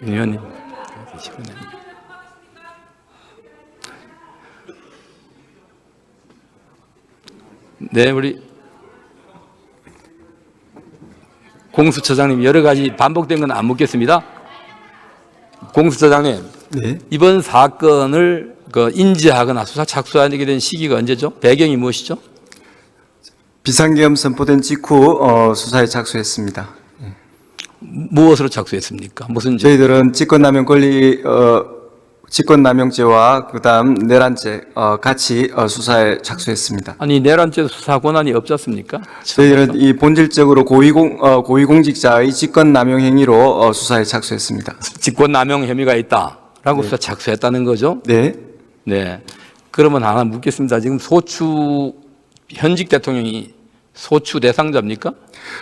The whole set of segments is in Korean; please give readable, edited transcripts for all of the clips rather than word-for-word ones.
의원님. 네, 우리 공수처장님 여러 가지 반복된 건 안 묻겠습니다. 공수처장님, 네. 이번 사건을 인지하거나 수사 착수하게 된 시기가 언제죠? 배경이 무엇이죠? 비상계엄 선포된 직후 수사에 착수했습니다. 무엇으로 착수했습니까? 무슨 저희들은 직권남용죄와 그다음 내란죄 같이 수사에 착수했습니다. 아니 내란죄 수사 권한이 없지 않습니까? 저희들은 이 본질적으로 고위공직자의 직권남용 행위로 수사에 착수했습니다. 직권남용 혐의가 있다라고 수사 착수했다는 거죠? 네. 네. 그러면 하나 묻겠습니다. 지금 현직 대통령이 소추 대상자입니까?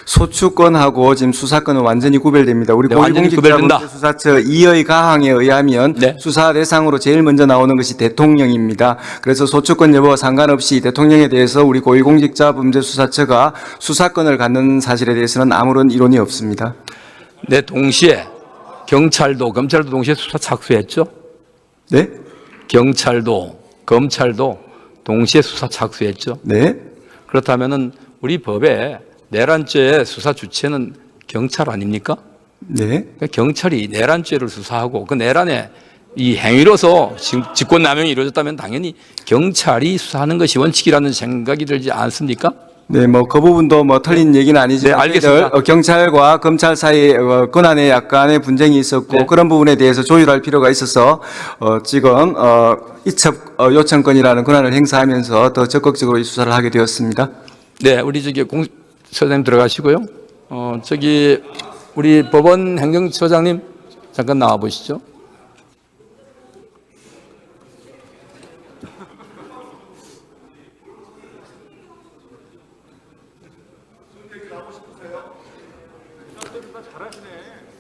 소추권하고 지금 수사권은 완전히 구별됩니다. 우리 네, 완전히 구별된다. 고위공직자범죄수사처 2의 가항에 의하면 네. 수사 대상으로 제일 먼저 나오는 것이 대통령입니다. 그래서 소추권 여부와 상관없이 대통령에 대해서 우리 고위공직자범죄수사처가 수사권을 갖는 사실에 대해서는 아무런 이론이 없습니다. 네, 동시에 경찰도 검찰도 동시에 수사 착수했죠? 네? 경찰도 검찰도 동시에 수사 착수했죠? 네? 그렇다면은 우리 법에 내란죄의 수사 주체는 경찰 아닙니까? 네? 그러니까 경찰이 내란죄를 수사하고 그 내란의 이 행위로서 직권남용이 이루어졌다면 당연히 경찰이 수사하는 것이 원칙이라는 생각이 들지 않습니까? 네, 그 부분도 틀린 얘기는 아니지만 네, 알겠습니다. 경찰과 검찰 사이에 권한에 약간의 분쟁이 있었고 네. 그런 부분에 대해서 조율할 필요가 있어서 지금 이첩 요청권이라는 권한을 행사하면서 더 적극적으로 이 수사를 하게 되었습니다. 네, 우리 공수처장님 들어가시고요. 우리 법원 행정처장님 잠깐 나와 보시죠.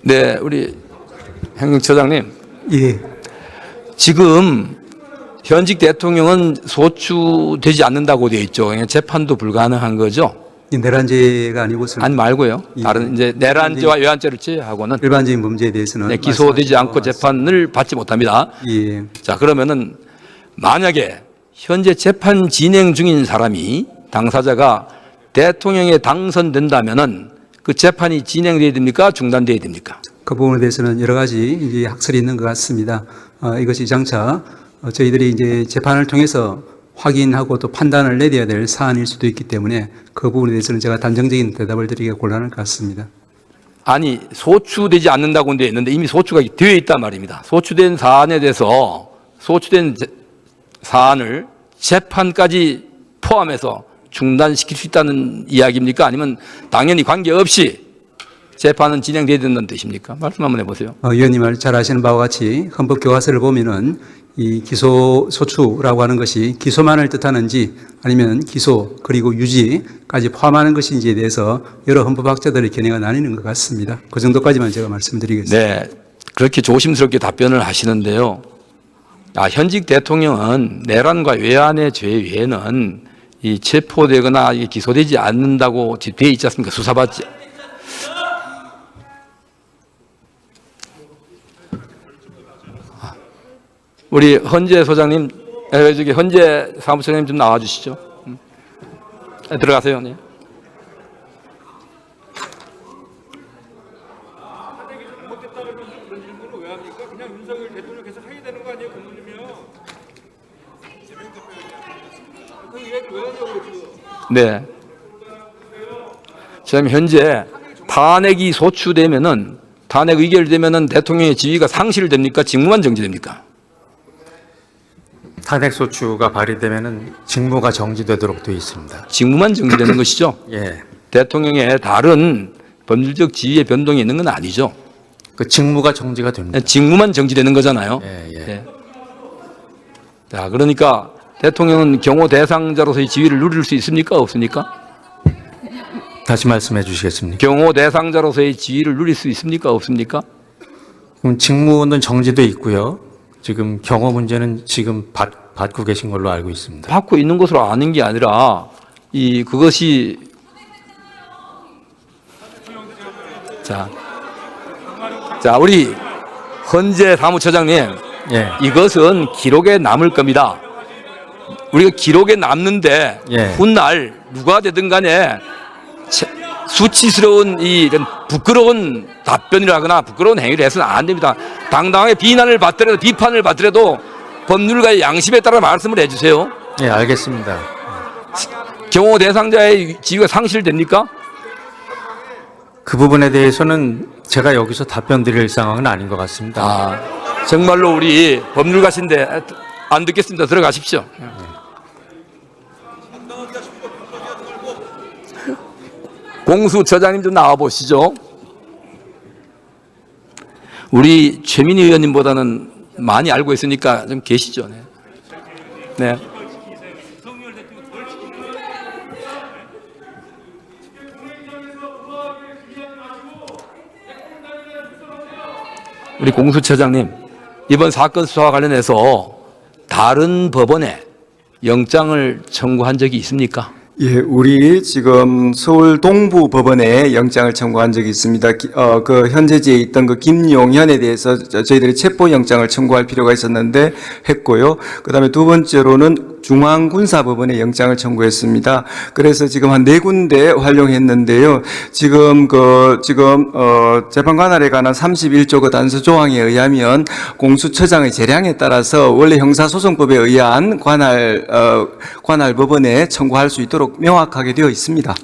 네, 우리 행정처장님. 예. 지금 현직 대통령은 소추되지 않는다고 되어 있죠. 그냥 재판도 불가능한 거죠. 이 내란죄가 아니고 아니 말고요. 예. 다른 이제 내란죄와 외환죄를 제외하고는 일반적인 범죄에 대해서는 네, 기소되지 말씀하신 않고 바와 재판을 받지 못합니다. 예. 자, 그러면은 만약에 현재 재판 진행 중인 사람이 당사자가 대통령에 당선된다면은 그 재판이 진행돼야 됩니까? 중단돼야 됩니까? 그 부분에 대해서는 여러 가지 이제 학설이 있는 것 같습니다. 이것이 장차 저희들이 이제 재판을 통해서 확인하고 또 판단을 내려야 될 사안일 수도 있기 때문에 그 부분에 대해서는 제가 단정적인 대답을 드리기가 곤란할 것 같습니다. 아니 소추되지 않는다고 되어 있는데 이미 소추가 되어 있단 말입니다. 소추된 사안에 대해서 소추된 사안을 재판까지 포함해서 중단시킬 수 있다는 이야기입니까? 아니면 당연히 관계없이 재판은 진행돼야 된다는 뜻입니까? 말씀 한번 해보세요. 의원님 잘 아시는 바와 같이 헌법교과서를 보면은 이 기소 소추라고 하는 것이 기소만을 뜻하는지 아니면 기소 그리고 유지까지 포함하는 것인지에 대해서 여러 헌법학자들의 견해가 나뉘는 것 같습니다. 그 정도까지만 제가 말씀드리겠습니다. 네, 그렇게 조심스럽게 답변을 하시는데요. 현직 대통령은 내란과 외환의 죄 외에는 이 체포되거나 기소되지 않는다고 되어 있지 않습니까? 수사받지. 우리 헌재 소장님, 헌재 사무처장님 좀 나와주시죠. 들어가세요. 네. 네. 지금 현재 탄핵이 소추되면은 탄핵 의결되면은 대통령의 지위가 상실됩니까? 직무만 정지됩니까? 탄핵소추가 발의되면은 직무가 정지되도록 되어 있습니다. 직무만 정지되는 것이죠. 예. 대통령의 다른 법률적 지위의 변동이 있는 건 아니죠. 그 직무가 정지가 됩니다. 직무만 정지되는 거잖아요. 예, 예. 네. 자, 그러니까 대통령은 경호 대상자로서의 지위를 누릴 수 있습니까? 없습니까? 다시 말씀해 주시겠습니까? 경호 대상자로서의 지위를 누릴 수 있습니까? 없습니까? 그럼 직무는 정지돼 있고요. 지금 경호 문제는 지금 받고 계신 걸로 알고 있습니다. 받고 있는 것으로 아는 게 아니라 그것이 자 우리 헌재 사무처장님, 예. 이것은 기록에 남을 겁니다. 우리가 기록에 남는데 예. 훗날 누가 되든 간에 수치스러운 이런 부끄러운 답변을 하거나 부끄러운 행위를 해서는 안 됩니다. 당당하게 비난을 받더라도 비판을 받더라도 법률가의 양심에 따라 말씀을 해주세요. 예, 알겠습니다. 경호 대상자의 지위가 상실됩니까? 그 부분에 대해서는 제가 여기서 답변 드릴 상황은 아닌 것 같습니다. 아, 정말로 우리 법률가신데 안 듣겠습니다. 들어가십시오. 공수처장님 좀 나와 보시죠. 우리 최민희 의원님보다는 많이 알고 있으니까 좀 계시죠. 네. 네. 우리 공수처장님, 이번 사건 수사와 관련해서 다른 법원에 영장을 청구한 적이 있습니까? 예, 우리 지금 서울 동부법원에 영장을 청구한 적이 있습니다. 그 현재지에 있던 그 김용현에 대해서 저희들이 체포영장을 청구할 필요가 있었는데 했고요. 그다음에 두 번째로는 중앙군사법원에 영장을 청구했습니다. 그래서 지금 한 4군데 활용했는데요. 지금 재판 관할에 관한 31조 그 단서 조항에 의하면 공수처장의 재량에 따라서 원래 형사소송법에 의한 관할 법원에 청구할 수 있도록 명확하게 되어 있습니다.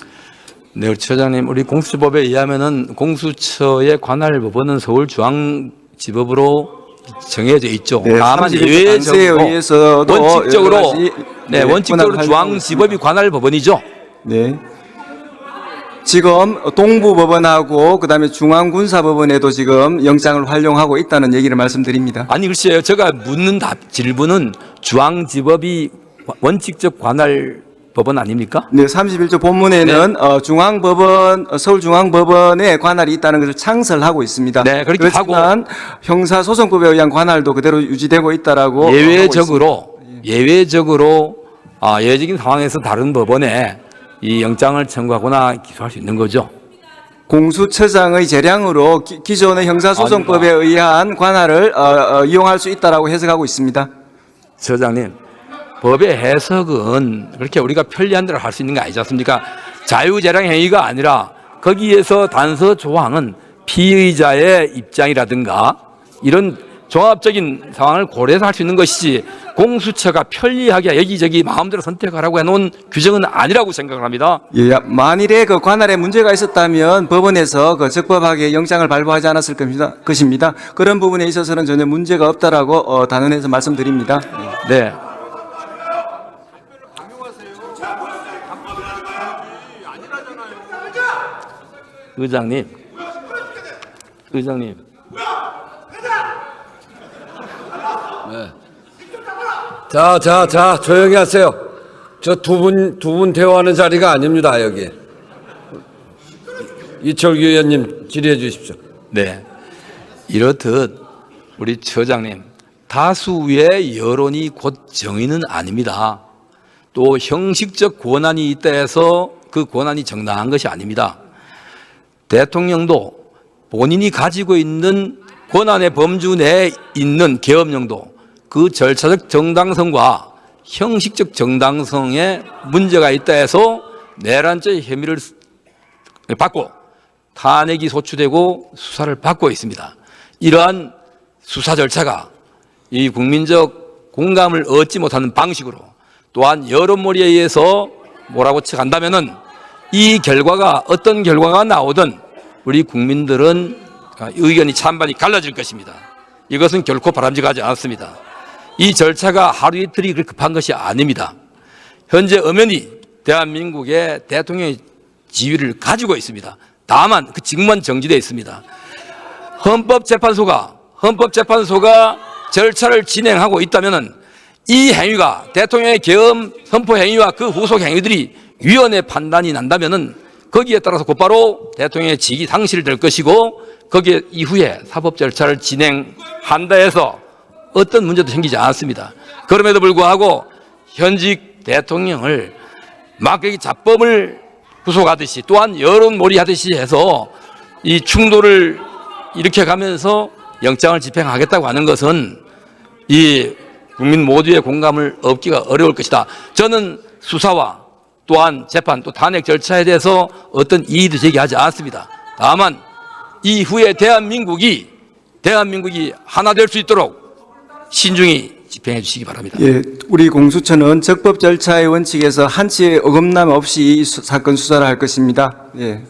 네, 우리 처장님, 우리 공수처법에 의하면은 공수처의 관할 법원은 서울중앙지법으로 정해져 있죠. 네, 다만 31조 예외적으로 단서에 의해서도 원칙적으로 여러 가지, 네, 원칙적으로 관할 중앙지법이 관할 법원이죠. 네. 지금 동부법원하고 그다음에 중앙군사법원에도 지금 영장을 활용하고 있다는 얘기를 말씀드립니다. 아니 글쎄요, 제가 묻는 질문은 중앙지법이 원칙적 관할 법원 아닙니까? 네, 31조 본문에는 서울중앙법원에 관할이 있다는 것을 창설하고 있습니다. 네, 그렇게 그렇지만 형사소송법에 의한 관할도 그대로 유지되고 있다라고 예외적으로 예외적인 상황에서 다른 법원에 이 영장을 청구하거나 기소할 수 있는 거죠. 공수처장의 재량으로 기존의 형사소송법에 의한 관할을 이용할 수 있다라고 해석하고 있습니다. 처장님, 법의 해석은 그렇게 우리가 편리한 대로 할 수 있는 게 아니지 않습니까? 자유재량 행위가 아니라 거기에서 단서 조항은 피의자의 입장이라든가 이런 종합적인 상황을 고려해서 할 수 있는 것이지 공수처가 편리하게 여기저기 마음대로 선택하라고 해놓은 규정은 아니라고 생각을 합니다. 예, 만일에 그 관할에 문제가 있었다면 법원에서 그 적법하게 영장을 발부하지 않았을 것입니다. 그런 부분에 있어서는 전혀 문제가 없다라고 단언해서 말씀드립니다. 네. 의장님. 자, 조용히 하세요. 저 두 분 대화하는 자리가 아닙니다, 여기. 이철규 의원님 질의해 주십시오. 네. 이렇듯 우리 처장님, 다수의 여론이 곧 정의는 아닙니다. 또 형식적 권한이 있다 해서 그 권한이 정당한 것이 아닙니다. 대통령도 본인이 가지고 있는 권한의 범주 내에 있는 계엄령도 그 절차적 정당성과 형식적 정당성에 문제가 있다 해서 내란죄 혐의를 받고 탄핵이 소추되고 수사를 받고 있습니다. 이러한 수사 절차가 이 국민적 공감을 얻지 못하는 방식으로 또한 여론몰이에 의해서 몰아붙여 간다면은 이 결과가 어떤 결과가 나오든 우리 국민들은 의견이 찬반이 갈라질 것입니다. 이것은 결코 바람직하지 않습니다. 이 절차가 하루 이틀이 그렇게 급한 것이 아닙니다. 현재 엄연히 대한민국의 대통령의 지위를 가지고 있습니다. 다만 그 직무만 정지되어 있습니다. 헌법재판소가 절차를 진행하고 있다면은 이 행위가 대통령의 계엄 선포 행위와 그 후속 행위들이 위원회 판단이 난다면은 거기에 따라서 곧바로 대통령의 직위 상실될 것이고 거기에 이후에 사법 절차를 진행한다 해서 어떤 문제도 생기지 않았습니다. 그럼에도 불구하고 현직 대통령을 막대기 잡범을 구속하듯이 또한 여론몰이하듯이 해서 이 충돌을 일으켜 가면서 영장을 집행하겠다고 하는 것은 이 국민 모두의 공감을 얻기가 어려울 것이다. 저는 수사와 또한 재판 또 탄핵 절차에 대해서 어떤 이의도 제기하지 않습니다. 다만 이후에 대한민국이 하나 될 수 있도록 신중히 집행해 주시기 바랍니다. 예, 우리 공수처는 적법 절차의 원칙에서 한치의 어긋남 없이 이 사건 수사를 할 것입니다. 예.